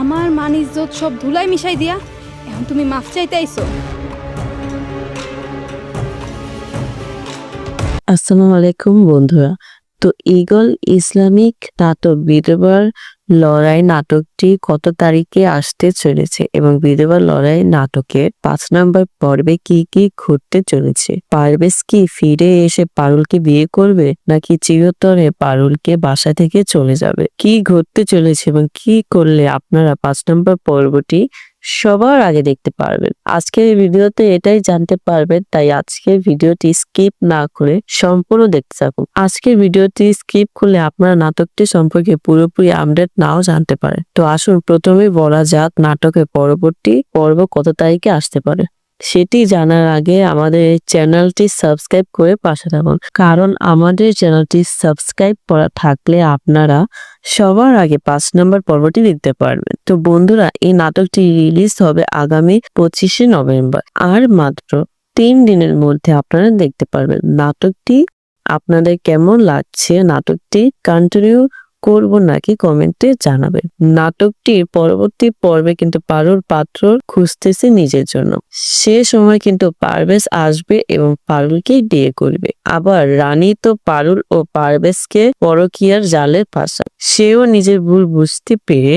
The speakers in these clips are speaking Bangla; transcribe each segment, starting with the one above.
আমার মান ইজ্জত সব ধুলাই মিশাই দিয়া এখন তুমি মাফ চাইতে আইছো। আসসালামু আলাইকুম বন্ধুরা। তো ঈগল ইসলামিক নাটক বিধবার লড়াই নাটকটি কত তারিখে আসতে চলেছে এবং বিধবার লড়াই নাটকের 5 নম্বর পর্বে কি কি ঘটতে চলেছে? পারভেজ কি ফিরে এসে পারুলকে বিয়ে করবে নাকি চিরতরে পারুলকে বাসা থেকে চলে যাবে? কি ঘটতে চলেছে এবং কি করলে আপনারা 5 নম্বর পর্বটি সবার আগে দেখতে পারবেন? আজকের এই ভিডিওতে এটাই জানতে পারবেন, তাই আজকের ভিডিওটি স্কিপ না করে সম্পূর্ণ দেখতে থাকুন। আজকের ভিডিওটি স্কিপ করলে আপনারা নাটকটি সম্পর্কে পুরোপুরি আপডেট নাও জানতে পারে। তো আসুন প্রথমেই বলা যাক নাটকের পরবর্তী পর্ব কত তারিখে আসতে পারে। সেটি জানার আগে আমাদের এই চ্যানেলটি সাবস্ক্রাইব করে পাশে থাকুন, কারণ আমাদের চ্যানেলটি সাবস্ক্রাইব করা থাকলে আপনারা সবার আগে 5 নম্বর পর্বটি দেখতে পারবেন। তো বন্ধুরা, এই নাটকটি রিলিজ হবে আগামী 25শে নভেম্বর। আর মাত্র 3 দিনের মধ্যে আপনারা দেখতে পারবেন নাটকটি। আপনাদের কেমন লাগছে? নাটকটি কন্টিনিউ করব নাকি কমেন্টে জানাবেন। নাটকটির পরবর্তী পর্বে কিন্তু পারুল পাত্র খুঁজতেছে নিজের জন্য। সে সময় কিন্তু পারভেজ আসবে এবং পারুলকে বিয়ে করবে। আবার রানী তো পারুল ও পারভেজকে পরকীয়ার জালে ফাঁসায়। সেও নিজের ভুল বুঝতে পেরে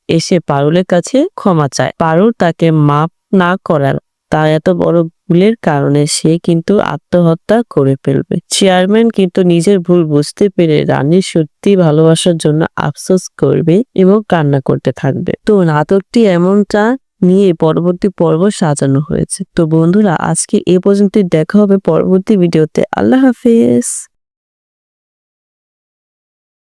এসে পারুলের কাছে ক্ষমা চায়। পারুল তাকে মাফ না করার তার এত বড় ভুলের কারণে সে কিন্তু আত্মহত্যা করে ফেলবে। চেয়ারম্যান কিন্তু নিজের ভুল বুঝতে পেরে রানীর সত্যি ভালোবাসার জন্য আফসোস করবে এবং কান্না করতে থাকবে। তো নাটকটি এমনটা নিয়ে পরবর্তী পর্ব সাজানো হয়েছে। তো বন্ধুরা, আজকে এ পর্যন্ত, দেখা হবে পরবর্তী ভিডিওতে। আল্লাহ হাফেজ।